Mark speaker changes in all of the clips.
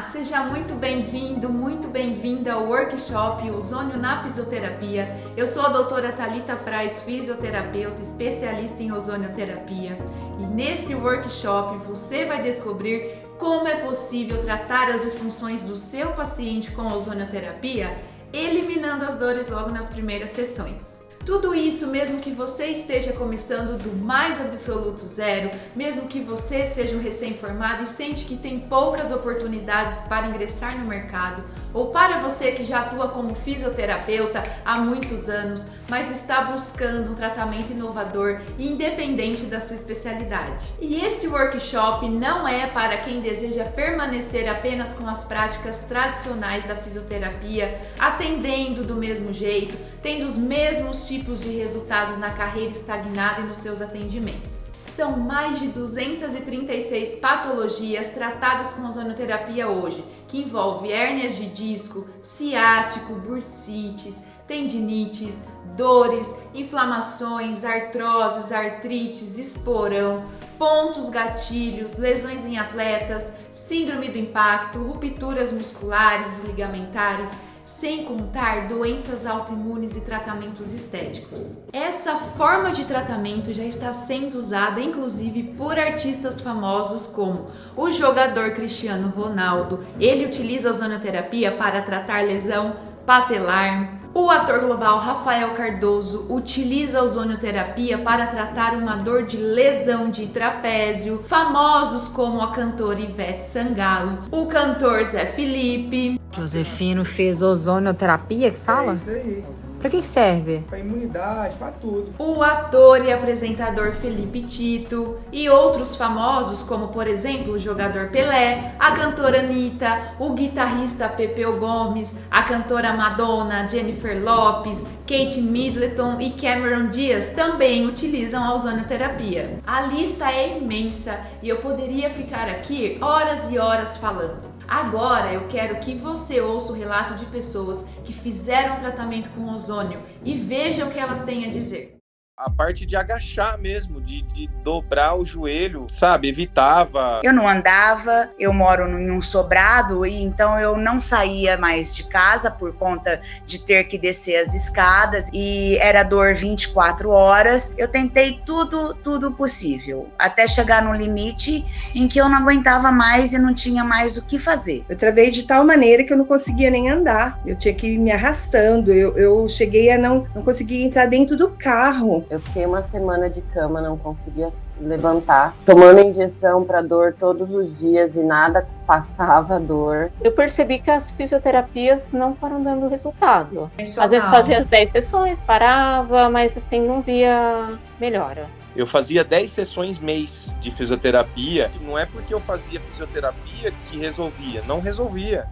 Speaker 1: Seja muito bem-vindo, muito bem-vinda ao workshop Ozônio na Fisioterapia. Eu sou a doutora Thalita Frais, fisioterapeuta, especialista em ozonioterapia. E nesse workshop você vai descobrir como é possível tratar as disfunções do seu paciente com ozonioterapia, eliminando as dores logo nas primeiras sessões. Tudo isso mesmo que você esteja começando do mais absoluto zero, mesmo que você seja um recém-formado e sente que tem poucas oportunidades para ingressar no mercado, ou para você que já atua como fisioterapeuta há muitos anos, mas está buscando um tratamento inovador e independente da sua especialidade. E esse workshop não é para quem deseja permanecer apenas com as práticas tradicionais da fisioterapia, atendendo do mesmo jeito, tendo os mesmos tipos de resultados na carreira estagnada e nos seus atendimentos. São mais de 236 patologias tratadas com ozonioterapia hoje, que envolve hérnias de disco, ciático, bursites, tendinites, dores, inflamações, artroses, artrites, esporão, pontos gatilhos, lesões em atletas, síndrome do impacto, rupturas musculares e ligamentares, sem contar doenças autoimunes e tratamentos estéticos. Essa forma de tratamento já está sendo usada inclusive por artistas famosos como o jogador Cristiano Ronaldo. Ele utiliza a ozonioterapia para tratar lesão patelar. O ator global Rafael Cardoso utiliza a ozonioterapia para tratar uma dor de lesão de trapézio. Famosos como a cantora Ivete Sangalo, o cantor Zé Felipe.
Speaker 2: Josefino fez ozonioterapia, que fala?
Speaker 3: É isso aí.
Speaker 2: Pra que serve?
Speaker 3: Pra imunidade, pra tudo.
Speaker 1: O ator e apresentador Felipe Tito e outros famosos, como por exemplo o jogador Pelé, a cantora Anitta, o guitarrista Pepeu Gomes, a cantora Madonna, Jennifer Lopez, Kate Middleton e Cameron Diaz também utilizam a ozonioterapia. A lista é imensa e eu poderia ficar aqui horas e horas falando. Agora eu quero que você ouça o relato de pessoas que fizeram tratamento com ozônio e veja o que elas têm a dizer.
Speaker 4: A parte de agachar mesmo, de dobrar o joelho, sabe? Evitava.
Speaker 5: Eu não andava, eu moro em um sobrado e então eu não saía mais de casa por conta de ter que descer as escadas e era dor 24 horas. Eu tentei tudo possível, até chegar no limite em que eu não aguentava mais e não tinha mais o que fazer.
Speaker 6: Eu travei de tal maneira que eu não conseguia nem andar, eu tinha que ir me arrastando, eu cheguei a não conseguir entrar dentro do carro.
Speaker 7: Eu fiquei uma semana de cama, não conseguia levantar, tomando injeção para dor todos os dias e nada passava a dor.
Speaker 8: Eu percebi que as fisioterapias não foram dando resultado. Às vezes fazia as 10 sessões, parava, mas assim, não via melhora.
Speaker 4: Eu fazia 10 sessões mês de fisioterapia. Não é porque eu fazia fisioterapia que resolvia, não resolvia.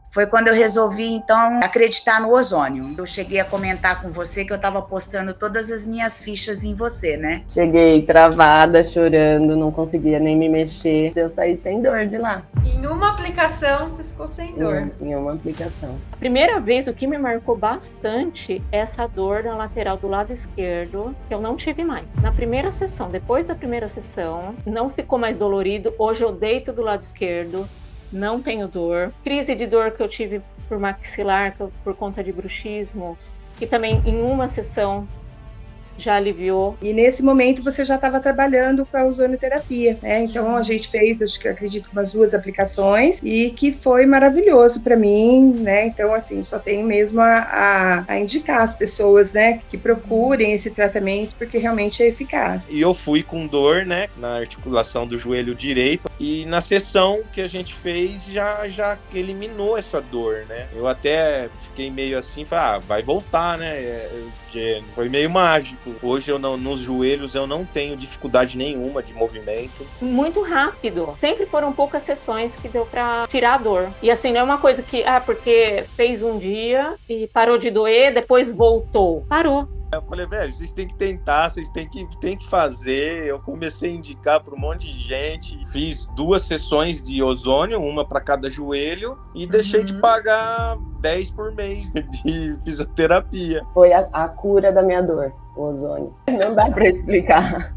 Speaker 5: Foi quando eu resolvi, então, acreditar no ozônio. Eu cheguei a comentar com você que eu estava postando todas as minhas fichas em você, né?
Speaker 7: Cheguei travada, chorando, não conseguia nem me mexer. Eu saí sem dor de lá.
Speaker 1: Em uma aplicação você ficou sem dor.
Speaker 7: Em uma aplicação.
Speaker 8: A primeira vez, o que me marcou bastante é essa dor na lateral do lado esquerdo, que eu não tive mais. Na primeira sessão, depois da primeira sessão, não ficou mais dolorido. Hoje eu deito do lado esquerdo. Não tenho dor. Crise de dor que eu tive por maxilar, por conta de bruxismo, que também em uma sessão já aliviou.
Speaker 6: E nesse momento você já estava trabalhando com a ozonioterapia, né? Então a gente fez, acredito, umas 2 aplicações e que foi maravilhoso para mim, né? Então assim, só tenho mesmo a indicar as pessoas, né, que procurem esse tratamento porque realmente é eficaz.
Speaker 4: E eu fui com dor, né, na articulação do joelho direito e na sessão que a gente fez já eliminou essa dor, né? Eu até fiquei meio assim, falei, vai voltar, né? Porque foi meio mágico. Hoje nos joelhos eu não tenho dificuldade nenhuma de movimento.
Speaker 8: Muito rápido. Sempre foram poucas sessões que deu pra tirar a dor. E assim, não é uma coisa que, porque fez um dia e parou de doer, depois voltou. Parou.
Speaker 4: Eu falei, velho, vocês têm que tentar, vocês têm que fazer. Eu comecei a indicar para um monte de gente. Fiz 2 sessões de ozônio, uma para cada joelho, e deixei de pagar 10 por mês de fisioterapia.
Speaker 7: Foi a cura da minha dor, o ozônio. Não dá para explicar.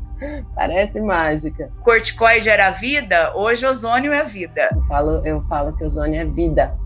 Speaker 7: Parece mágica.
Speaker 5: Corticoide era vida, hoje ozônio é vida.
Speaker 7: Eu falo que ozônio é vida.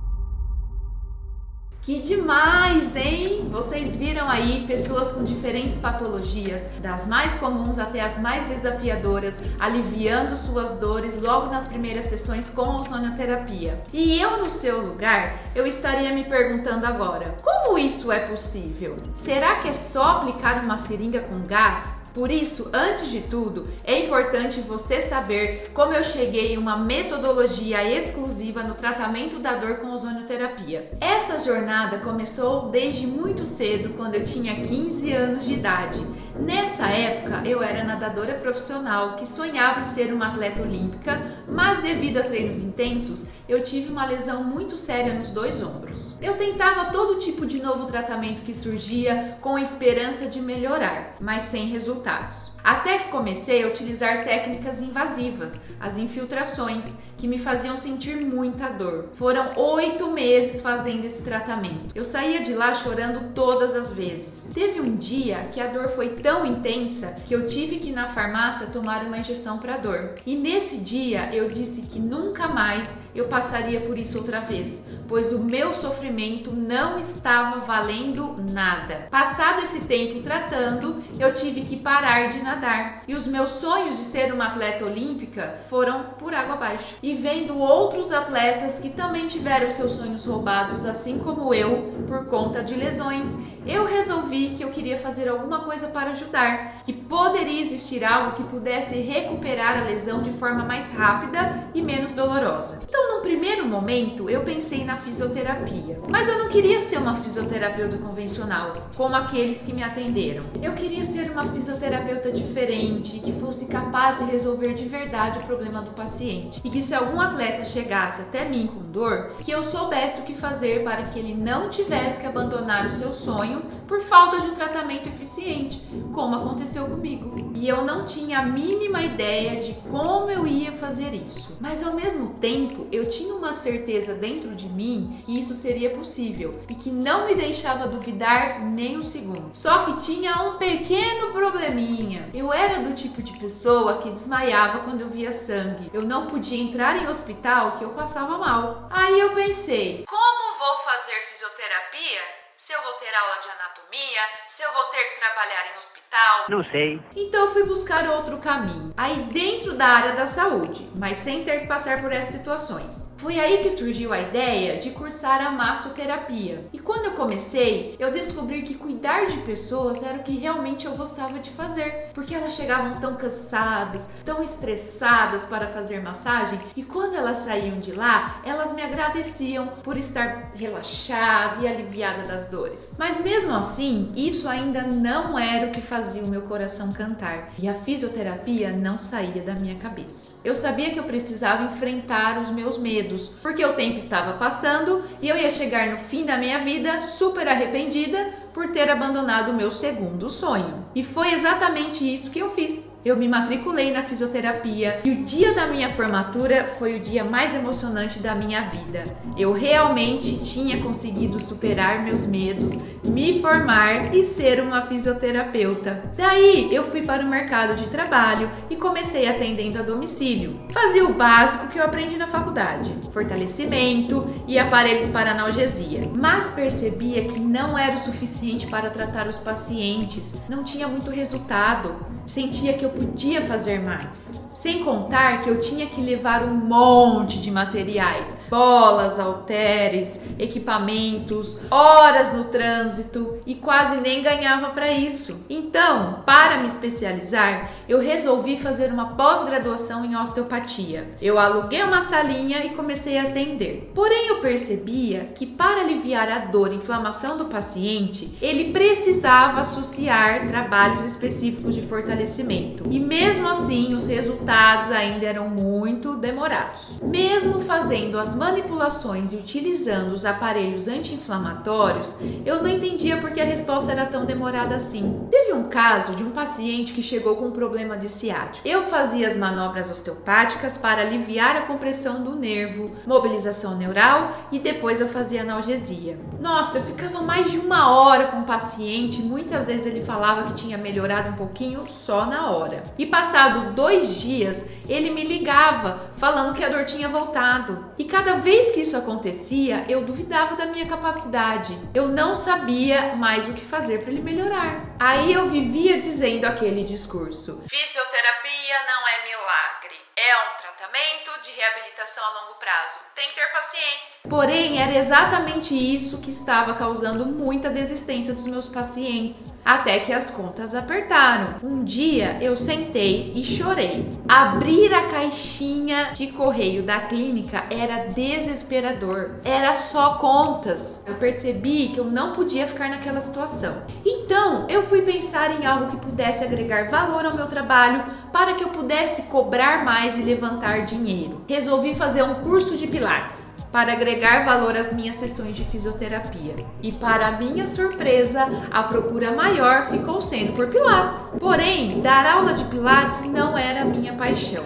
Speaker 1: Que demais, hein? Vocês viram aí pessoas com diferentes patologias, das mais comuns até as mais desafiadoras, aliviando suas dores logo nas primeiras sessões com ozonioterapia. E eu, no seu lugar, eu estaria me perguntando agora, como isso é possível? Será que é só aplicar uma seringa com gás? Por isso, antes de tudo, é importante você saber como eu cheguei em uma metodologia exclusiva no tratamento da dor com ozonioterapia. Essa jornada começou desde muito cedo, quando eu tinha 15 anos de idade. Nessa época, eu era nadadora profissional que sonhava em ser uma atleta olímpica, mas devido a treinos intensos, eu tive uma lesão muito séria nos 2 ombros. Eu tentava todo tipo de novo tratamento que surgia com a esperança de melhorar, mas sem resultados. Até que comecei a utilizar técnicas invasivas, as infiltrações, que me faziam sentir muita dor. Foram 8 meses fazendo esse tratamento. Eu saía de lá chorando todas as vezes. Teve um dia que a dor foi tão intensa que eu tive que ir na farmácia tomar uma injeção para dor. E nesse dia eu disse que nunca mais eu passaria por isso outra vez, pois o meu sofrimento não estava valendo nada. Passado esse tempo tratando, eu tive que parar de nadar. E os meus sonhos de ser uma atleta olímpica foram por água abaixo. E vendo outros atletas que também tiveram seus sonhos roubados, assim como eu, por conta de lesões, eu resolvi que eu queria fazer alguma coisa para ajudar, que poderia existir algo que pudesse recuperar a lesão de forma mais rápida e menos dolorosa. Então, num primeiro momento, eu pensei na fisioterapia. Mas eu não queria ser uma fisioterapeuta convencional, como aqueles que me atenderam. Eu queria ser uma fisioterapeuta diferente, que fosse capaz de resolver de verdade o problema do paciente. E que se algum atleta chegasse até mim com dor, que eu soubesse o que fazer para que ele não tivesse que abandonar o seu sonho por falta de um tratamento eficiente, como aconteceu comigo. E eu não tinha a mínima ideia de como eu ia fazer isso. Mas ao mesmo tempo, eu tinha uma certeza dentro de mim que isso seria possível e que não me deixava duvidar nem um segundo. Só que tinha um pequeno probleminha. Eu era do tipo de pessoa que desmaiava quando eu via sangue. Eu não podia entrar em hospital que eu passava mal. Aí eu pensei, como vou fazer fisioterapia se eu vou ter aula de anatomia, se eu vou ter que trabalhar em hospital?
Speaker 9: Não sei.
Speaker 1: Então eu fui buscar outro caminho, aí dentro da área da saúde, mas sem ter que passar por essas situações. Foi aí que surgiu a ideia de cursar a massoterapia. E quando eu comecei, eu descobri que cuidar de pessoas era o que realmente eu gostava de fazer, porque elas chegavam tão cansadas, tão estressadas para fazer massagem, e quando elas saíam de lá, elas me agradeciam por estar relaxada e aliviada das dores. Mas mesmo assim, isso ainda não era o que fazia o meu coração cantar, e a fisioterapia não saía da minha cabeça. Eu sabia que eu precisava enfrentar os meus medos, porque o tempo estava passando e eu ia chegar no fim da minha vida super arrependida por ter abandonado o meu segundo sonho. E foi exatamente isso que eu fiz. Eu me matriculei na fisioterapia e o dia da minha formatura foi o dia mais emocionante da minha vida. Eu realmente tinha conseguido superar meus medos, me formar e ser uma fisioterapeuta. Daí eu fui para o mercado de trabalho e comecei atendendo a domicílio. Fazia o básico que eu aprendi na faculdade, fortalecimento e aparelhos para analgesia. Mas percebia que não era o suficiente para tratar os pacientes, não tinha muito resultado, sentia que eu podia fazer mais. Sem contar que eu tinha que levar um monte de materiais, bolas, halteres, equipamentos, horas no trânsito e quase nem ganhava para isso. Então, para me especializar, eu resolvi fazer uma pós-graduação em osteopatia. Eu aluguei uma salinha e comecei a atender. Porém, eu percebia que para aliviar a dor e inflamação do paciente, ele precisava associar trabalhos específicos de fortalecimento. E mesmo assim, os resultados ainda eram muito demorados. Mesmo fazendo as manipulações e utilizando os aparelhos anti-inflamatórios, eu não entendia por que a resposta era tão demorada assim. Teve um caso de um paciente que chegou com um problema de ciático. Eu fazia as manobras osteopáticas para aliviar a compressão do nervo, mobilização neural e depois eu fazia analgesia. Nossa, eu ficava mais de 1 hora hora com o paciente, muitas vezes ele falava que tinha melhorado um pouquinho só na hora. E passado 2 dias, ele me ligava falando que a dor tinha voltado. E cada vez que isso acontecia, eu duvidava da minha capacidade. Eu não sabia mais o que fazer para ele melhorar. Aí eu vivia dizendo aquele discurso: fisioterapia não é milagre, é um tratamento de reabilitação a longo prazo. Tem que ter paciência. Porém, era exatamente isso que estava causando muita desistência dos meus pacientes, até que as contas apertaram. Um dia eu sentei e chorei. Abrir a caixinha de correio da clínica era desesperador. Era só contas. Eu percebi que eu não podia ficar naquela situação. Então, eu fui pensar em algo que pudesse agregar valor ao meu trabalho para que eu pudesse cobrar mais e levantar dinheiro. Resolvi fazer um curso de Pilates para agregar valor às minhas sessões de fisioterapia. E para minha surpresa, a procura maior ficou sendo por Pilates. Porém, dar aula de Pilates não era a minha paixão.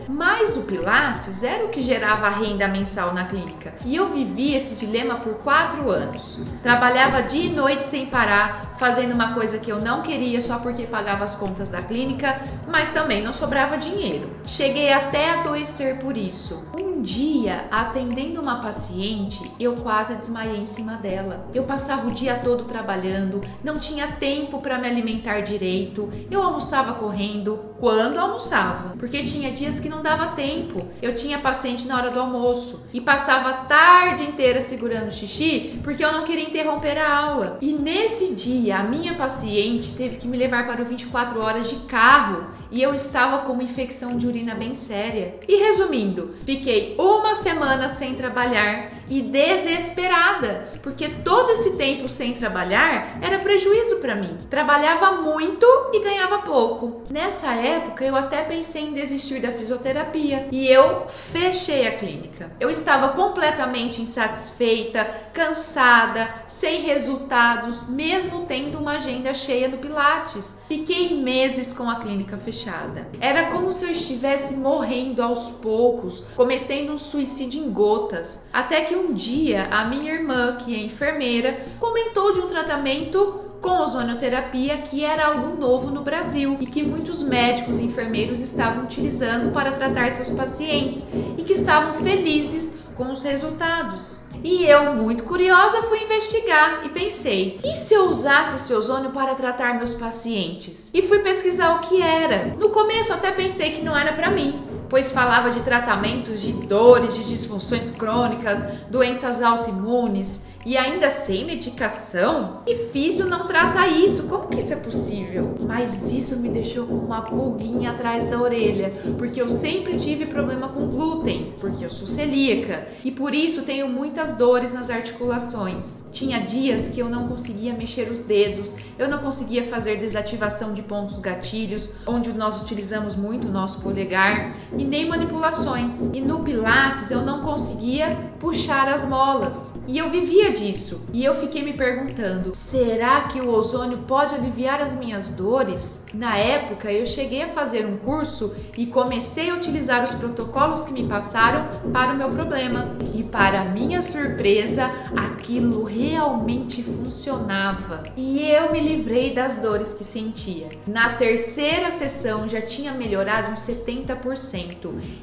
Speaker 1: Mas o Pilates era o que gerava a renda mensal na clínica. E eu vivi esse dilema por 4 anos. Trabalhava dia e noite sem parar, fazendo uma coisa que eu não queria só porque pagava as contas da clínica, mas também não sobrava dinheiro. Cheguei até a adoecer por isso. Um dia, atendendo uma paciente, eu quase desmaiei em cima dela. Eu passava o dia todo trabalhando, não tinha tempo para me alimentar direito, eu almoçava correndo, quando almoçava, porque tinha dias que não dava tempo. Eu tinha paciente na hora do almoço e passava a tarde inteira segurando xixi porque eu não queria interromper a aula. E nesse dia, a minha paciente teve que me levar para o 24 horas de carro e eu estava com uma infecção de urina bem séria. E resumindo, fiquei 1 semana sem trabalhar e desesperada, porque todo esse tempo sem trabalhar era prejuízo para mim. Trabalhava muito e ganhava pouco. Nessa época, eu até pensei em desistir da fisioterapia e eu fechei a clínica. Eu estava completamente insatisfeita, cansada, sem resultados, mesmo tendo uma agenda cheia no Pilates. Fiquei meses com a clínica fechada. Era como se eu estivesse morrendo aos poucos, cometendo um suicídio em gotas. Até que um dia, a minha irmã, que é enfermeira, comentou de um tratamento com ozonioterapia que era algo novo no Brasil e que muitos médicos e enfermeiros estavam utilizando para tratar seus pacientes e que estavam felizes com os resultados. E eu, muito curiosa, fui investigar e pensei, e se eu usasse esse ozônio para tratar meus pacientes? E fui pesquisar o que era. No começo até pensei que não era para mim, pois falava de tratamentos de dores, de disfunções crônicas, doenças autoimunes e ainda sem medicação? E físio não trata isso, como que isso é possível? Mas isso me deixou com uma pulguinha atrás da orelha, porque eu sempre tive problema com glúten, porque eu sou celíaca e por isso tenho muitas dores nas articulações. Tinha dias que eu não conseguia mexer os dedos, eu não conseguia fazer desativação de pontos gatilhos, onde nós utilizamos muito o nosso polegar, e nem manipulações. E no Pilates eu não conseguia puxar as molas. E eu vivia disso. E eu fiquei me perguntando, será que o ozônio pode aliviar as minhas dores? Na época eu cheguei a fazer um curso e comecei a utilizar os protocolos que me passaram para o meu problema. E para minha surpresa, aquilo realmente funcionava. E eu me livrei das dores que sentia. Na 3ª sessão já tinha melhorado uns 70%.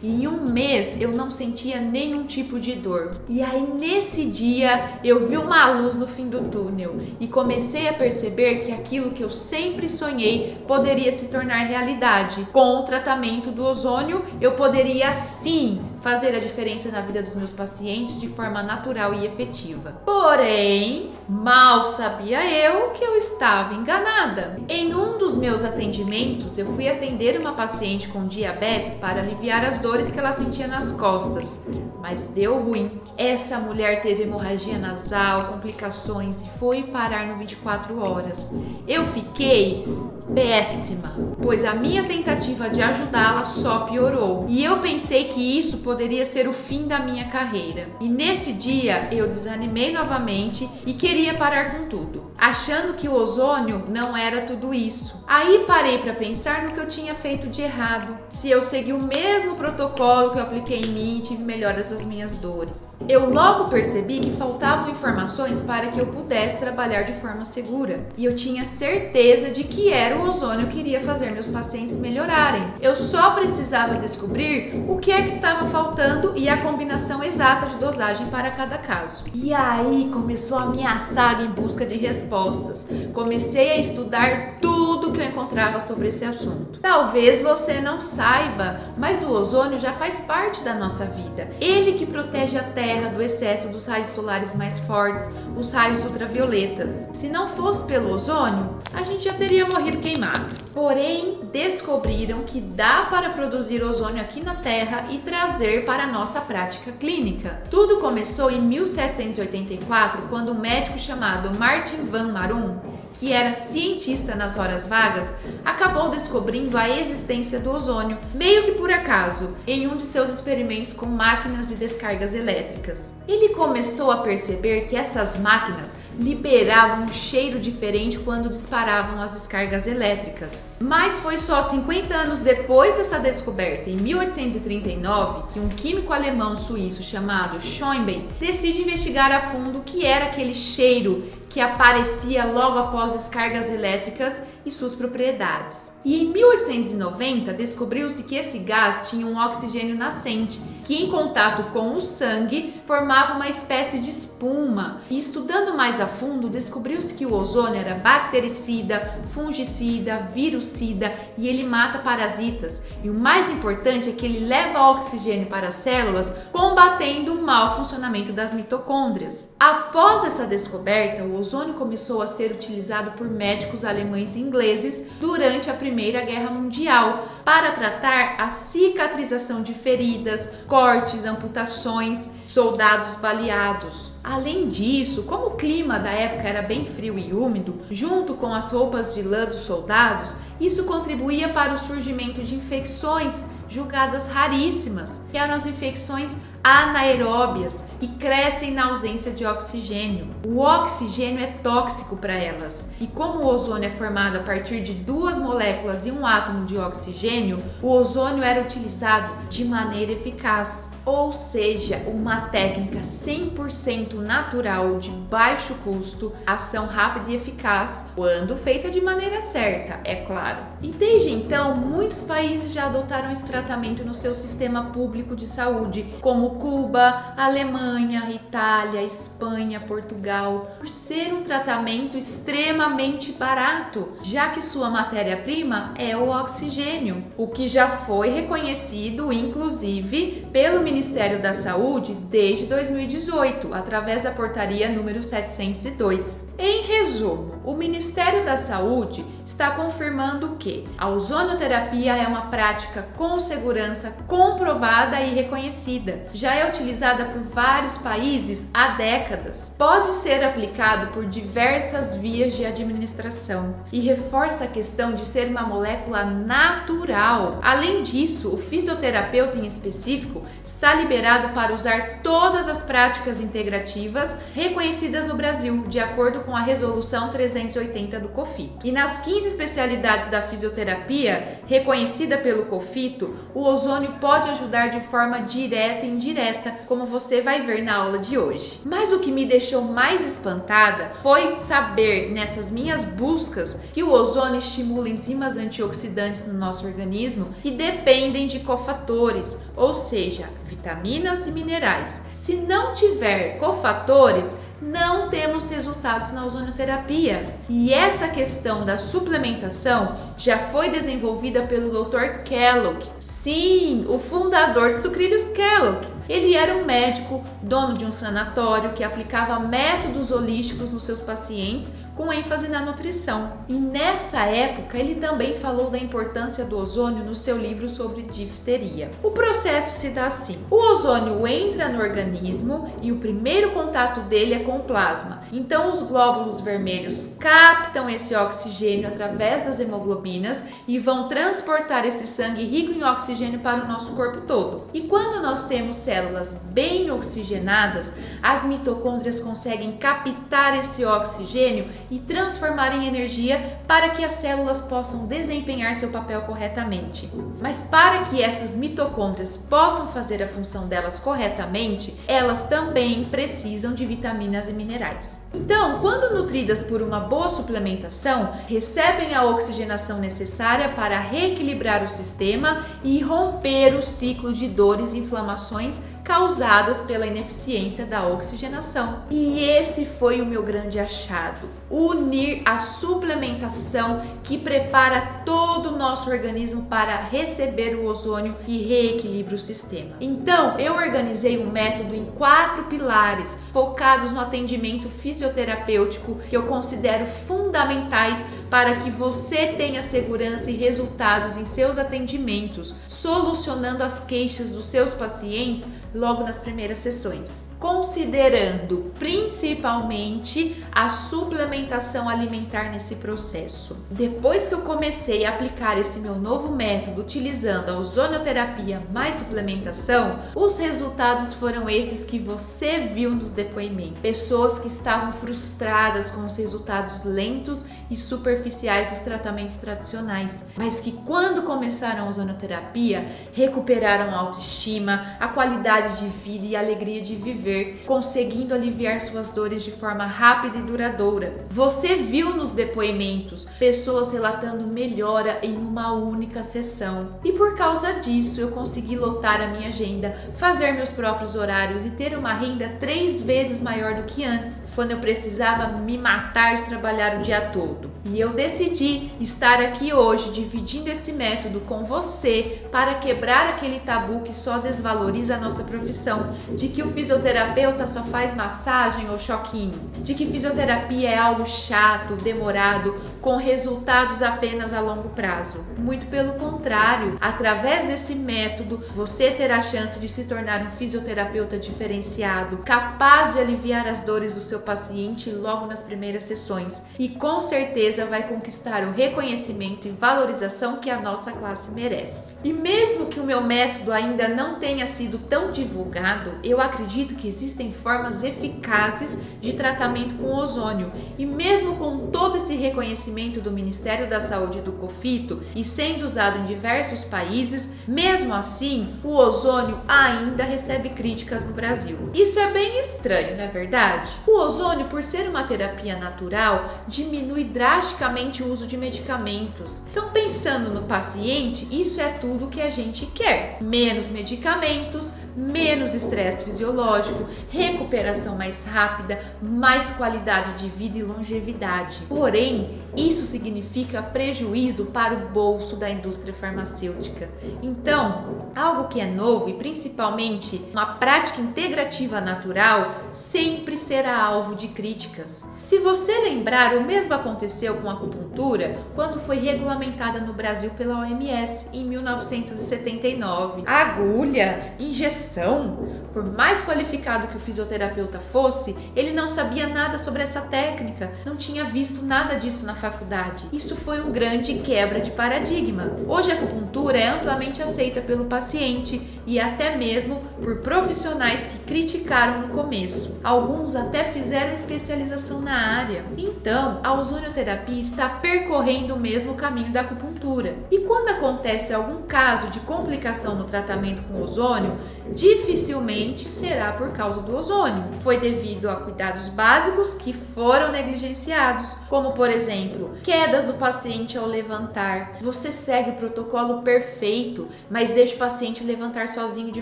Speaker 1: E em 1 mês eu não sentia nenhum tipo de dor. E aí nesse dia eu vi uma luz no fim do túnel e comecei a perceber que aquilo que eu sempre sonhei poderia se tornar realidade. Com o tratamento do ozônio eu poderia sim fazer a diferença na vida dos meus pacientes de forma natural e efetiva. Porém, mal sabia eu que eu estava enganada. Em um dos meus atendimentos, eu fui atender uma paciente com diabetes para aliviar as dores que ela sentia nas costas, mas deu ruim. Essa mulher teve hemorragia nasal, complicações e foi parar no 24 horas. Eu fiquei péssima, pois a minha tentativa de ajudá-la só piorou. E eu pensei que isso poderia ser o fim da minha carreira. E nesse dia eu desanimei novamente e queria parar com tudo, achando que o ozônio não era tudo isso. Aí parei para pensar no que eu tinha feito de errado, se eu segui o mesmo protocolo que eu apliquei em mim e tive melhoras das minhas dores. Eu logo percebi que faltavam informações para que eu pudesse trabalhar de forma segura, e eu tinha certeza de que era o ozônio que iria fazer meus pacientes melhorarem. Eu só precisava descobrir o que é que estava faltando e a combinação exata de dosagem para cada caso. E aí começou a minha saga em busca de respostas. Comecei a estudar tudo que eu encontrava sobre esse assunto. Talvez você não saiba, mas o ozônio já faz parte da nossa vida. Ele que protege a Terra do excesso dos raios solares mais fortes, os raios ultravioletas. Se não fosse pelo ozônio, a gente já teria morrido queimado. Porém, descobriram que dá para produzir ozônio aqui na Terra e trazer para a nossa prática clínica. Tudo começou em 1784, quando um médico chamado Martin van Marum, que era cientista nas horas vagas, acabou descobrindo a existência do ozônio, meio que por acaso, em um de seus experimentos com máquinas de descargas elétricas. Ele começou a perceber que essas máquinas liberavam um cheiro diferente quando disparavam as descargas elétricas. Mas foi só 50 anos depois dessa descoberta, em 1839, que um químico alemão-suíço chamado Schoenbein decide investigar a fundo o que era aquele cheiro que aparecia logo após descargas elétricas e suas propriedades. E em 1890 descobriu-se que esse gás tinha um oxigênio nascente, que em contato com o sangue formava uma espécie de espuma. E estudando mais a fundo, descobriu-se que o ozônio era bactericida, fungicida, virucida e ele mata parasitas. E o mais importante é que ele leva oxigênio para as células, combatendo o mau funcionamento das mitocôndrias. Após essa descoberta, o ozônio começou a ser utilizado por médicos alemães e ingleses durante a Primeira Guerra Mundial para tratar a cicatrização de feridas, cortes, amputações, soldados baleados. Além disso, como o clima da época era bem frio e úmido, junto com as roupas de lã dos soldados, isso contribuía para o surgimento de infecções julgadas raríssimas, que eram as infecções anaeróbias, que crescem na ausência de oxigênio. O oxigênio é tóxico para elas, e como o ozônio é formado a partir de duas moléculas e um átomo de oxigênio, o ozônio era utilizado de maneira eficaz, ou seja, uma técnica 100% natural, de baixo custo, ação rápida e eficaz, quando feita de maneira certa, é claro. E desde então, muitos países já adotaram esse tratamento no seu sistema público de saúde, como Cuba, Alemanha, Itália, Espanha, Portugal, por ser um tratamento extremamente barato, já que sua matéria-prima é o oxigênio, o que já foi reconhecido, inclusive, pelo Ministério da Saúde desde 2018, através da portaria número 702. Em resumo, o Ministério da Saúde está confirmando que a ozonioterapia é uma prática com segurança comprovada e reconhecida. Já é utilizada por vários países há décadas. Pode ser aplicado por diversas vias de administração e reforça a questão de ser uma molécula natural. Além disso, o fisioterapeuta em específico está liberado para usar todas as práticas integrativas reconhecidas no Brasil, de acordo com a Resolução 380 do COFITO. E nas 15 especialidades da fisioterapia reconhecida pelo COFITO, o ozônio pode ajudar de forma direta e indireta, como você vai ver na aula de hoje. Mas o que me deixou mais espantada foi saber, nessas minhas buscas, que o ozônio estimula enzimas antioxidantes no nosso organismo que dependem de cofatores, ou seja, vitaminas e minerais. Se não tiver cofatores, não temos resultados na ozonioterapia. E essa questão da suplementação já foi desenvolvida pelo Dr. Kellogg. Sim, o fundador de Sucrilhos Kellogg. Ele era um médico, dono de um sanatório que aplicava métodos holísticos nos seus pacientes com ênfase na nutrição. E nessa época ele também falou da importância do ozônio no seu livro sobre difteria. O processo se dá assim: o ozônio entra no organismo e o primeiro contato dele é com com o plasma. Então os glóbulos vermelhos captam esse oxigênio através das hemoglobinas e vão transportar esse sangue rico em oxigênio para o nosso corpo todo. E quando nós temos células bem oxigenadas, as mitocôndrias conseguem captar esse oxigênio e transformar em energia para que as células possam desempenhar seu papel corretamente. Mas para que essas mitocôndrias possam fazer a função delas corretamente, elas também precisam de vitaminas e minerais. Então, quando nutridas por uma boa suplementação, recebem a oxigenação necessária para reequilibrar o sistema e romper o ciclo de dores e inflamações causadas pela ineficiência da oxigenação. E esse foi o meu grande achado: unir a suplementação que prepara todo o nosso organismo para receber o ozônio e reequilibra o sistema. Então, eu organizei um método em 4 pilares focados no atendimento fisioterapêutico que eu considero fundamentais para que você tenha segurança e resultados em seus atendimentos, solucionando as queixas dos seus pacientes logo nas primeiras sessões, considerando principalmente a suplementação alimentar nesse processo. Depois que eu comecei a aplicar esse meu novo método utilizando a ozonioterapia mais suplementação, os resultados foram esses que você viu nos depoimentos. Pessoas que estavam frustradas com os resultados lentos e superficiais dos tratamentos tradicionais, mas que quando começaram a ozonioterapia, recuperaram a autoestima, a qualidade de vida e a alegria de viver, conseguindo aliviar suas dores de forma rápida e duradoura. Você viu nos depoimentos pessoas relatando melhora em uma única sessão. E por causa disso, eu consegui lotar a minha agenda, fazer meus próprios horários e ter uma renda 3 vezes maior do que antes, quando eu precisava me matar de trabalhar o dia todo. E eu decidi estar aqui hoje dividindo esse método com você para quebrar aquele tabu que só desvaloriza a nossa profissão, de que o fisioterapeuta só faz massagem ou choquinho, de que fisioterapia é algo chato, demorado, com resultados apenas a longo prazo. Muito pelo contrário, através desse método, você terá a chance de se tornar um fisioterapeuta diferenciado, capaz de aliviar as dores do seu paciente logo nas primeiras sessões e com certeza vai conquistar o reconhecimento e valorização que a nossa classe merece. E mesmo que o meu método ainda não tenha sido tão divulgado, eu acredito que existem formas eficazes de tratamento com ozônio. E mesmo com todo esse reconhecimento do Ministério da Saúde e do COFITO e sendo usado em diversos países, mesmo assim, o ozônio ainda recebe críticas no Brasil. Isso é bem estranho, não é verdade? O ozônio, por ser uma terapia natural, diminui drasticamente o uso de medicamentos. Então, pensando no paciente, isso é tudo que a gente quer: menos medicamentos, menos estresse fisiológico, recuperação mais rápida, mais qualidade de vida e longevidade. Porém, isso significa prejuízo para o bolso da indústria farmacêutica. Então, algo que é novo e principalmente uma prática integrativa natural sempre será alvo de críticas. Se você lembrar, o mesmo aconteceu com a acupuntura quando foi regulamentada no Brasil pela OMS em 1979. Agulha, injeção. Por mais qualificado que o fisioterapeuta fosse, ele não sabia nada sobre essa técnica, não tinha visto nada disso na faculdade. Isso foi um grande quebra de paradigma. Hoje a acupuntura é amplamente aceita pelo paciente e até mesmo por profissionais que criticaram no começo. Alguns até fizeram especialização na área. Então, a ozonioterapia está percorrendo o mesmo caminho da acupuntura. E quando acontece algum caso de complicação no tratamento com ozônio, dificilmente será por causa do ozônio. Foi devido a cuidados básicos que foram negligenciados, como por exemplo, quedas do paciente ao levantar. Você segue o protocolo perfeito, mas deixa o paciente levantar sozinho de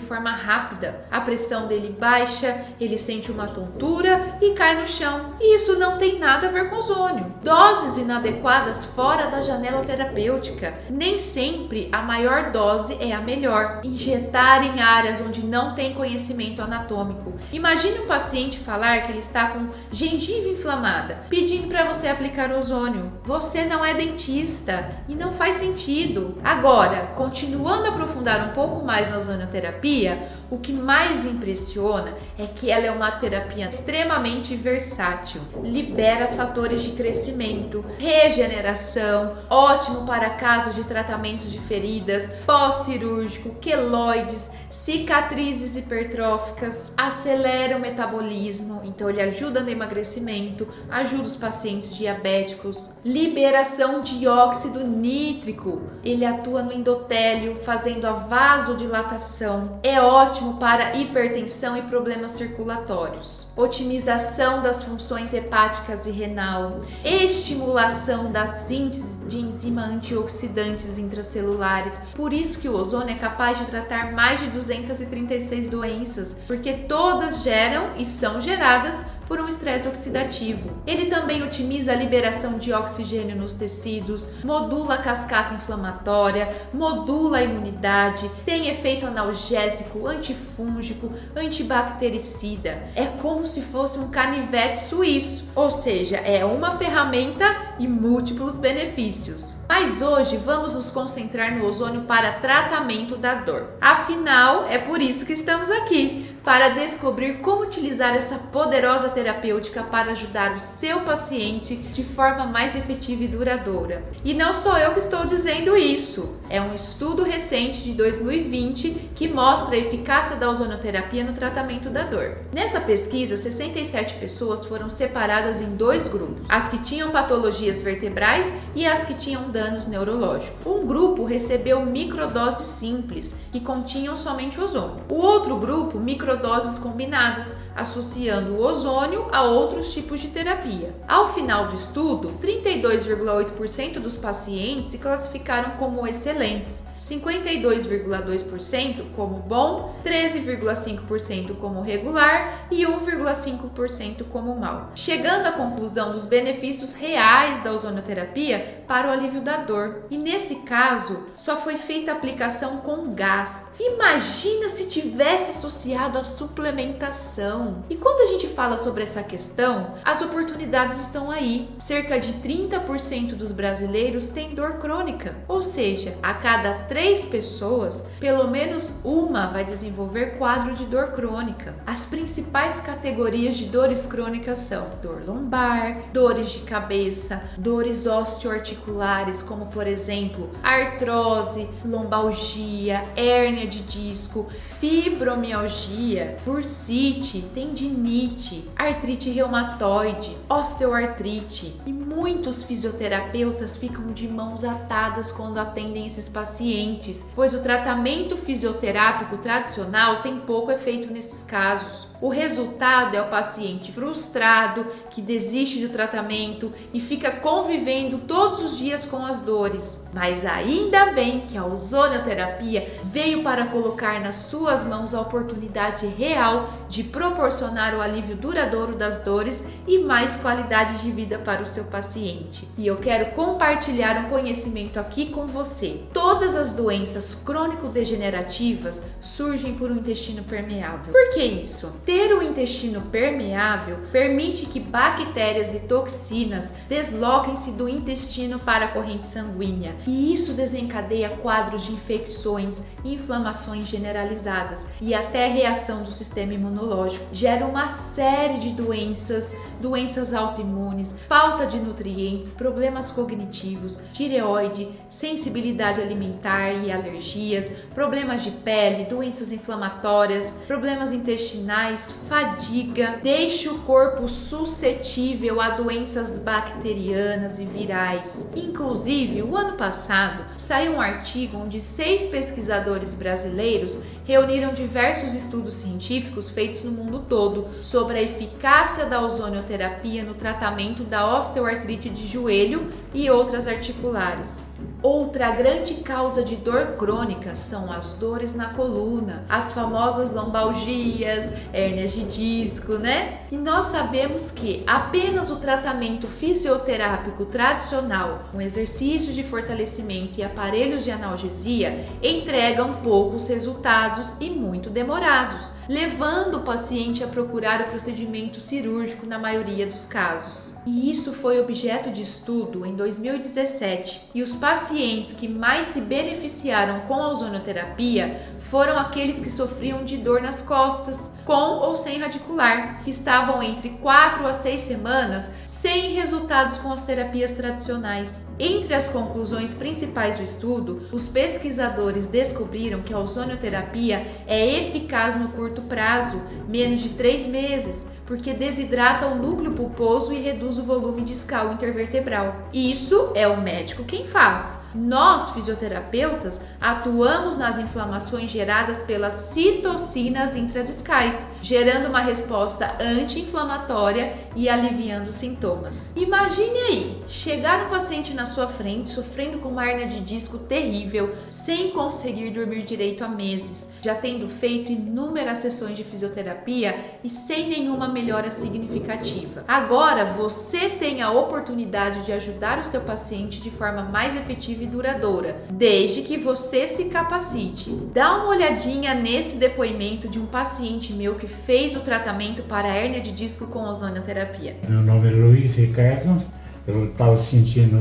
Speaker 1: forma rápida. A pressão dele baixa, ele sente uma tontura e cai no chão. E isso não tem nada a ver com ozônio. Doses inadequadas fora da janela terapêutica. Nem sempre a maior dose é a melhor. Injetar em áreas onde não tem conhecimento anatômico. Imagine um paciente falar que ele está com gengiva inflamada, pedindo para você aplicar ozônio. Você não é dentista e não faz sentido. Agora, continuando a aprofundar um pouco mais na ozonioterapia, O que mais impressiona é que ela é uma terapia extremamente versátil, libera fatores de crescimento, regeneração, ótimo para casos de tratamentos de feridas, pós-cirúrgico, queloides, cicatrizes hipertróficas, acelera o metabolismo, então ele ajuda no emagrecimento, ajuda os pacientes diabéticos, liberação de óxido nítrico, ele atua no endotélio, fazendo a vasodilatação, é ótimo para hipertensão e problemas circulatórios, otimização das funções hepáticas e renal, estimulação da síntese de enzima antioxidantes intracelulares. Por isso que o ozônio é capaz de tratar mais de 236 doenças, porque todas geram e são geradas por um estresse oxidativo. Ele também otimiza a liberação de oxigênio nos tecidos, modula a cascata inflamatória, modula a imunidade, tem efeito analgésico, antifúngico, antibactericida. É como se fosse um canivete suíço, ou seja, é uma ferramenta e múltiplos benefícios. Mas hoje vamos nos concentrar no ozônio para tratamento da dor. Afinal, é por isso que estamos aqui, para descobrir como utilizar essa poderosa terapêutica para ajudar o seu paciente de forma mais efetiva e duradoura. E não sou eu que estou dizendo isso, é um estudo recente de 2020 que mostra a eficácia da ozonioterapia no tratamento da dor. Nessa pesquisa, 67 pessoas foram separadas em 2 grupos, as que tinham patologias vertebrais e as que tinham danos neurológicos. Um grupo recebeu microdoses simples, que continham somente ozônio. O outro grupo, microdoses combinadas, associando o ozônio a outros tipos de terapia. Ao final do estudo, 32,8% dos pacientes se classificaram como excelentes, 52,2% como bom, 13,5% como regular e 1,5% como mal, chegando à conclusão dos benefícios reais da ozonioterapia para o alívio da dor. E nesse caso, só foi feita a aplicação com gás. Imagina se tivesse associado a suplementação. E quando a gente fala sobre essa questão, as oportunidades estão aí. Cerca de 30% dos brasileiros têm dor crônica, ou seja, a cada 3 pessoas, pelo menos uma vai desenvolver quadro de dor crônica. As principais categorias de dores crônicas são dor lombar, dores de cabeça, dores osteoarticulares, como por exemplo, artrose, lombalgia, hérnia de disco, fibromialgia, bursite, tendinite, artrite reumatoide, osteoartrite. E muitos fisioterapeutas ficam de mãos atadas quando atendem esses pacientes, pois o tratamento fisioterápico tradicional tem pouco efeito nesses casos. O resultado é o paciente frustrado, que desiste do tratamento e fica convivendo todos os dias com as dores. Mas ainda bem que a ozonioterapia veio para colocar nas suas mãos a oportunidade real de proporcionar o alívio duradouro das dores e mais qualidade de vida para o seu paciente. E eu quero compartilhar um conhecimento aqui com você. Todas as doenças crônico-degenerativas surgem por um intestino permeável. Por que isso? Ter o intestino permeável permite que bactérias e toxinas desloquem-se do intestino para a corrente sanguínea, e isso desencadeia quadros de infecções, inflamações generalizadas e até reação do sistema imunológico. Gera uma série de doenças autoimunes, falta de nutrientes, problemas cognitivos, tireoide, sensibilidade alimentar e alergias, problemas de pele, doenças inflamatórias, problemas intestinais, fadiga, deixa o corpo suscetível a doenças bacterianas e virais. Inclusive, o ano passado, saiu um artigo onde 6 pesquisadores brasileiros reuniram diversos estudos científicos feitos no mundo todo sobre a eficácia da ozonioterapia no tratamento da osteoartrite de joelho e outras articulares. Outra grande causa de dor crônica são as dores na coluna, as famosas lombalgias, hérnias de disco, né? E nós sabemos que apenas o tratamento fisioterápico tradicional, com exercício de fortalecimento e aparelhos de analgesia, entregam poucos resultados e muito demorados, levando o paciente a procurar o procedimento cirúrgico na maioria dos casos. E isso foi objeto de estudo em 2017, e os pacientes que mais se beneficiaram com a ozonioterapia foram aqueles que sofriam de dor nas costas, com ou sem radicular, que estavam entre 4 a 6 semanas sem resultados com as terapias tradicionais. Entre as conclusões principais do estudo, os pesquisadores descobriram que a ozonioterapia é eficaz no curto prazo, menos de 3 meses, porque desidrata o núcleo pulposo e reduz o volume discal intervertebral. Isso é o médico quem faz. Nós, fisioterapeutas, atuamos nas inflamações geradas pelas citocinas intradiscais, gerando uma resposta anti-inflamatória e aliviando os sintomas. Imagine aí, chegar um paciente na sua frente sofrendo com uma hérnia de disco terrível, sem conseguir dormir direito há meses, já tendo feito inúmeras sessões de fisioterapia e sem nenhuma melhora significativa. Agora você tem a oportunidade de ajudar o seu paciente de forma mais efetiva e duradoura, desde que você se capacite. Dá uma olhadinha nesse depoimento de um paciente meu que fez o tratamento para a hérnia de disco com ozonioterapia.
Speaker 9: Meu nome é Luiz Ricardo, eu estava sentindo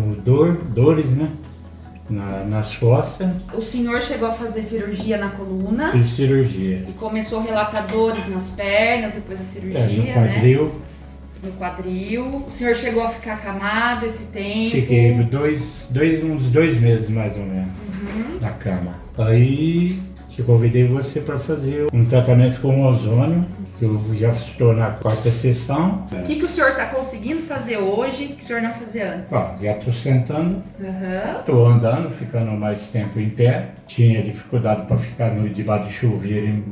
Speaker 9: dores, né, nas costas.
Speaker 1: O senhor chegou a fazer cirurgia na coluna?
Speaker 9: Fiz cirurgia.
Speaker 1: E começou a relatar dores nas pernas depois da cirurgia,
Speaker 9: no quadril.
Speaker 1: né? No quadril. O senhor chegou a ficar acamado esse tempo?
Speaker 9: Fiquei uns 2 meses mais ou menos na cama. Aí eu convidei você para fazer um tratamento com ozônio, que eu já estou na 4ª sessão.
Speaker 1: O que o senhor está conseguindo fazer hoje que o senhor não fazia antes?
Speaker 9: Ó, já estou sentando,
Speaker 1: Uhum.
Speaker 9: estou andando, ficando mais tempo em pé. Tinha dificuldade para ficar debaixo de chuveiro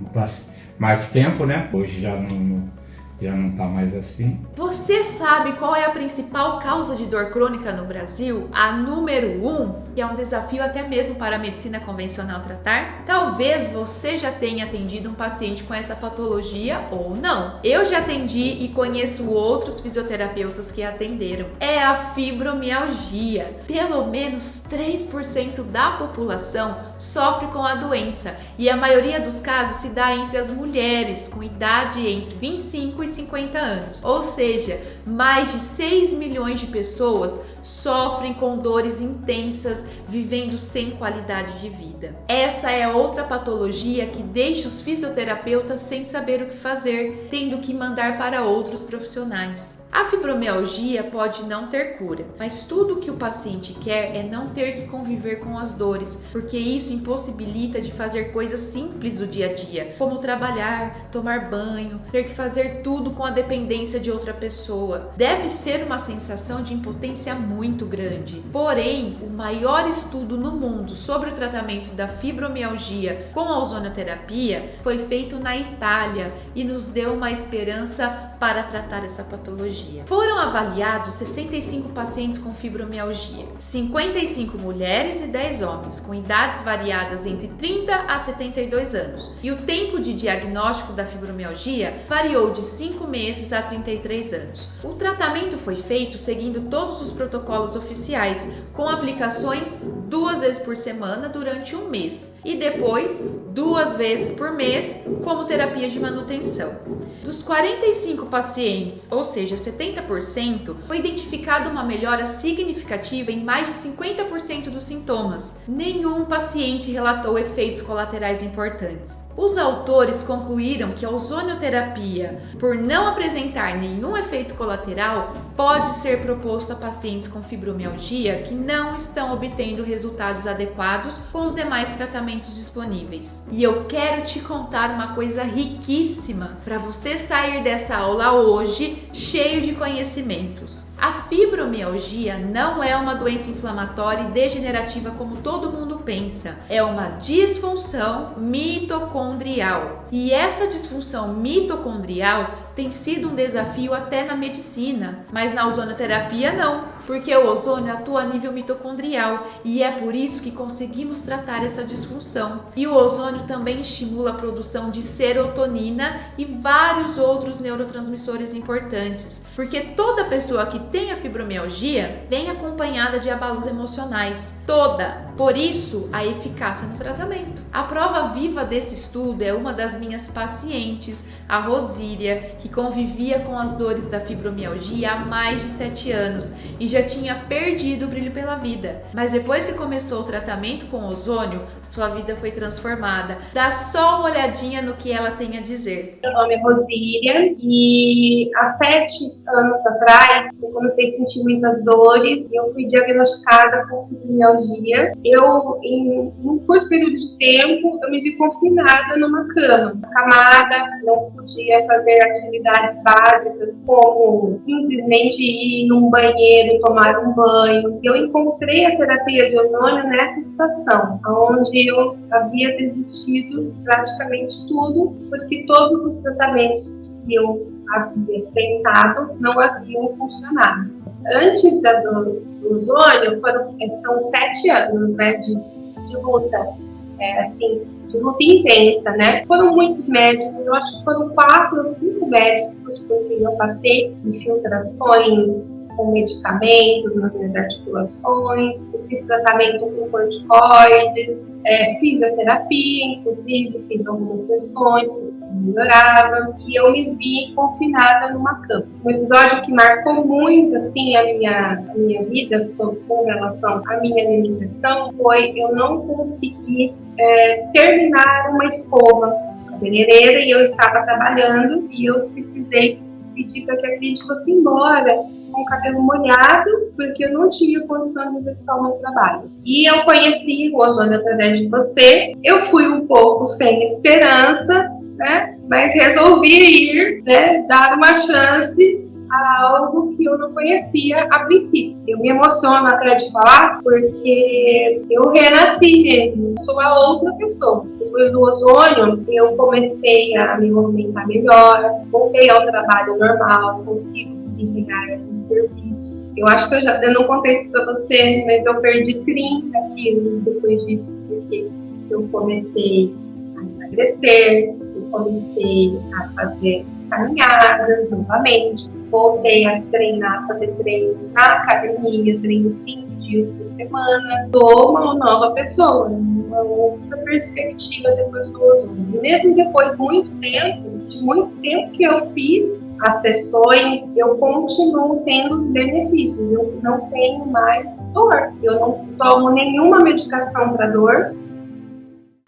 Speaker 9: mais tempo, né? Hoje já não está mais assim.
Speaker 1: Você sabe qual é a principal causa de dor crônica no Brasil? A número 1, que é um desafio até mesmo para a medicina convencional tratar? Talvez você já tenha atendido um paciente com essa patologia ou não. Eu já atendi e conheço outros fisioterapeutas que atenderam. É a fibromialgia. Pelo menos 3% da população sofre com a doença e a maioria dos casos se dá entre as mulheres com idade entre 25 e 50 anos. Ou seja, mais de 6 milhões de pessoas sofrem com dores intensas, vivendo sem qualidade de vida. Essa é outra patologia que deixa os fisioterapeutas sem saber o que fazer, tendo que mandar para outros profissionais. A fibromialgia pode não ter cura, mas tudo o que o paciente quer é não ter que conviver com as dores, porque isso impossibilita de fazer coisas simples do dia a dia, como trabalhar, tomar banho, ter que fazer tudo com a dependência de outra pessoa. Deve ser uma sensação de impotência muito grande. Porém, o maior estudo no mundo sobre o tratamento da fibromialgia com a ozonioterapia foi feito na Itália e nos deu uma esperança para tratar essa patologia. Foram avaliados 65 pacientes com fibromialgia, 55 mulheres e 10 homens, com idades variadas entre 30 a 72 anos. E o tempo de diagnóstico da fibromialgia variou de 5 meses a 33 anos. O tratamento foi feito seguindo todos os protocolos oficiais, com aplicações 2 vezes por semana durante um mês e depois 2 vezes por mês como terapia de manutenção. Dos 45 pacientes, ou seja, 70%, foi identificada uma melhora significativa em mais de 50% dos sintomas. Nenhum paciente relatou efeitos colaterais importantes. Os autores concluíram que a ozonioterapia, por não apresentar nenhum efeito colateral, pode ser proposto a pacientes com fibromialgia que não estão obtendo resultados adequados com os demais tratamentos disponíveis. E eu quero te contar uma coisa riquíssima para você sair dessa aula hoje cheio de conhecimentos. A fibromialgia não é uma doença inflamatória e degenerativa como todo mundo pensa. É uma disfunção mitocondrial. E essa disfunção mitocondrial tem sido um desafio até na medicina, mas na ozonioterapia não, porque o ozônio atua a nível mitocondrial e é por isso que conseguimos tratar essa disfunção. E o ozônio também estimula a produção de serotonina e vários outros neurotransmissores importantes, porque toda pessoa que tem a fibromialgia vem acompanhada de abalos emocionais. Toda! Por isso, a eficácia no tratamento. A prova viva desse estudo é uma das minhas pacientes, a Rosília, que convivia com as dores da fibromialgia há mais de 7 anos e já tinha perdido o brilho pela vida. Mas depois que começou o tratamento com ozônio, sua vida foi transformada. Dá só uma olhadinha no que ela tem a dizer.
Speaker 10: Meu nome é Rosília e há 7 anos atrás eu comecei a sentir muitas dores e eu fui diagnosticada com fibromialgia. Em um curto período de tempo, eu me vi confinada numa cama, acamada, não podia fazer atividades básicas como simplesmente ir num banheiro, tomar um banho. Eu encontrei a terapia de ozônio nessa situação, onde eu havia desistido praticamente tudo, porque todos os tratamentos que eu havia tentado não haviam funcionado. Antes do ozônio, são 7 anos, né, de luta, de luta intensa, né? Foram muitos médicos, eu acho que foram 4 ou 5 médicos, porque eu passei infiltrações com medicamentos nas minhas articulações, eu fiz tratamento com corticoides, fisioterapia, inclusive fiz algumas sessões para ver se melhorava, e eu me vi confinada numa cama. Um episódio que marcou muito assim, a minha vida com relação à minha alimentação foi eu não conseguir terminar uma escova de cabeleireira e eu estava trabalhando e eu precisei pedir para que a cliente fosse embora com o cabelo molhado, porque eu não tinha condição de executar o meu trabalho. E eu conheci o ozônio através de você. Eu fui um pouco sem esperança, né? Mas resolvi ir, né? Dar uma chance a algo que eu não conhecia a princípio. Eu me emociono até de falar, porque eu renasci mesmo. Eu sou a outra pessoa. Depois do ozônio, eu comecei a me movimentar melhor, voltei ao trabalho normal, consigo desempenhar alguns serviços. Eu acho que eu não contei isso para você, mas eu perdi 30 quilos depois disso, porque eu comecei a emagrecer, eu comecei a fazer caminhadas novamente, voltei a fazer treino na academia, treino 5 dias por semana. Sou uma nova pessoa, uma outra perspectiva depois do ozônio. E mesmo depois de muito tempo que eu fiz as sessões, eu continuo tendo os benefícios. Eu não tenho mais dor, eu não tomo nenhuma medicação para dor.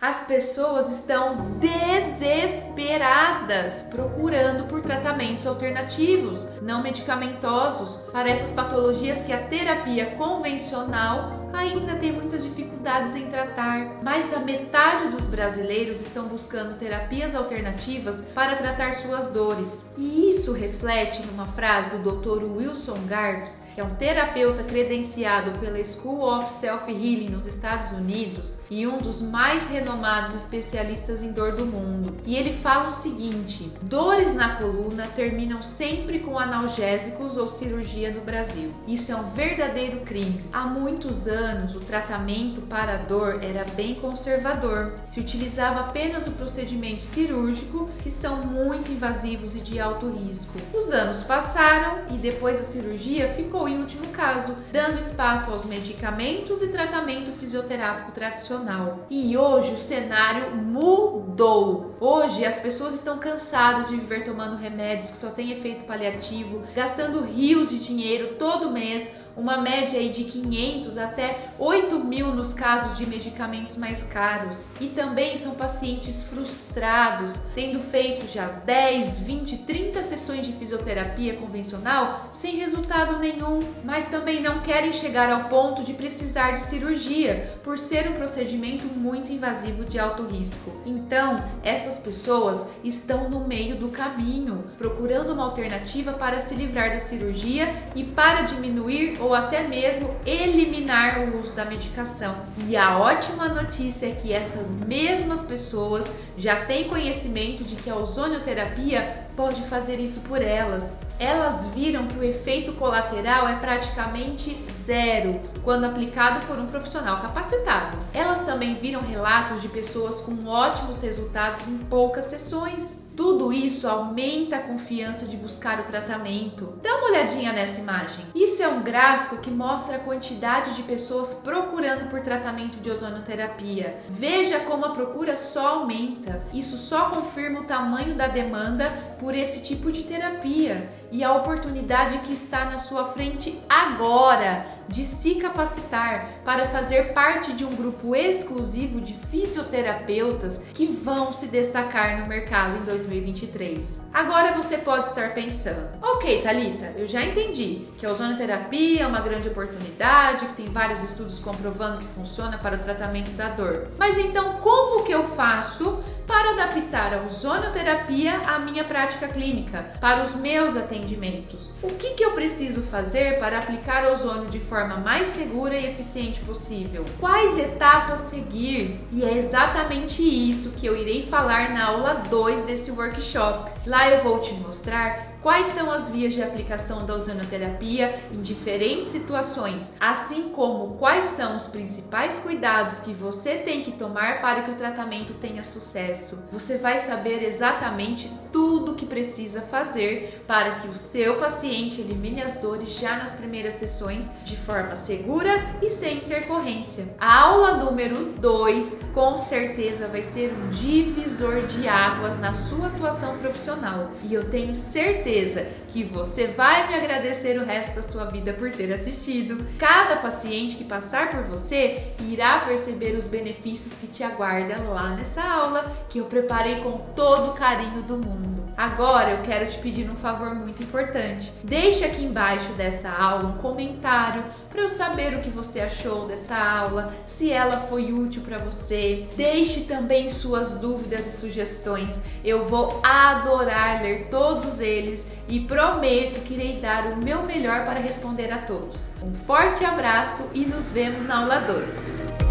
Speaker 1: As pessoas estão desesperadas procurando por tratamentos alternativos, não medicamentosos, para essas patologias que a terapia convencional ainda tem muitas dificuldades em tratar. Mais da metade dos brasileiros estão buscando terapias alternativas para tratar suas dores. E isso reflete numa frase do Dr. Wilson Garves, que é um terapeuta credenciado pela School of Self-Healing nos Estados Unidos e um dos mais renomados especialistas em dor do mundo. E ele fala o seguinte: dores na coluna terminam sempre com analgésicos ou cirurgia no Brasil. Isso é um verdadeiro crime. Há muitos anos, o tratamento para a dor era bem conservador. Se utilizava apenas o procedimento cirúrgico, que são muito invasivos e de alto risco. Os anos passaram e depois a cirurgia ficou em último caso, dando espaço aos medicamentos e tratamento fisioterápico tradicional. E hoje o cenário mudou. Hoje as pessoas estão cansadas de viver tomando remédios que só têm efeito paliativo, gastando rios de dinheiro todo mês, uma média aí de 500 até 8.000 nos casos de medicamentos mais caros. E também são pacientes frustrados, tendo feito já 10, 20, 30 sessões de fisioterapia convencional sem resultado nenhum, mas também não querem chegar ao ponto de precisar de cirurgia, por ser um procedimento muito invasivo de alto risco. Então, essas pessoas estão no meio do caminho, procurando uma alternativa para se livrar da cirurgia e para diminuir ou até mesmo eliminar o uso da medicação. E a ótima notícia é que essas mesmas pessoas já têm conhecimento de que a ozonioterapia pode fazer isso por elas. Elas viram que o efeito colateral é praticamente zero quando aplicado por um profissional capacitado. Elas também viram relatos de pessoas com ótimos resultados em poucas sessões. Tudo isso aumenta a confiança de buscar o tratamento. Dá uma olhadinha nessa imagem. Isso é um gráfico que mostra a quantidade de pessoas procurando por tratamento de ozonioterapia. Veja como a procura só aumenta. Isso só confirma o tamanho da demanda por esse tipo de terapia e a oportunidade que está na sua frente agora de se capacitar para fazer parte de um grupo exclusivo de fisioterapeutas que vão se destacar no mercado em 2023. Agora você pode estar pensando: ok, Thalita, eu já entendi que a ozonioterapia é uma grande oportunidade, que tem vários estudos comprovando que funciona para o tratamento da dor. Mas então como que eu faço para adaptar a ozonioterapia à minha prática clínica, para os meus atendimentos? O que eu preciso fazer para aplicar ozônio de forma mais segura e eficiente possível? Quais etapas seguir? E é exatamente isso que eu irei falar na aula 2 desse workshop. Lá eu vou te mostrar quais são as vias de aplicação da ozonioterapia em diferentes situações, assim como quais são os principais cuidados que você tem que tomar para que o tratamento tenha sucesso. Você vai saber exatamente tudo o que precisa fazer para que o seu paciente elimine as dores já nas primeiras sessões de forma segura e sem intercorrência. A aula número 2 com certeza vai ser um divisor de águas na sua atuação profissional e eu tenho certeza que você vai me agradecer o resto da sua vida por ter assistido. Cada paciente que passar por você irá perceber os benefícios que te aguardam lá nessa aula que eu preparei com todo o carinho do mundo. Agora eu quero te pedir um favor muito importante. Deixe aqui embaixo dessa aula um comentário para eu saber o que você achou dessa aula, se ela foi útil para você. Deixe também suas dúvidas e sugestões. Eu vou adorar ler todos eles e prometo que irei dar o meu melhor para responder a todos. Um forte abraço e nos vemos na aula 2.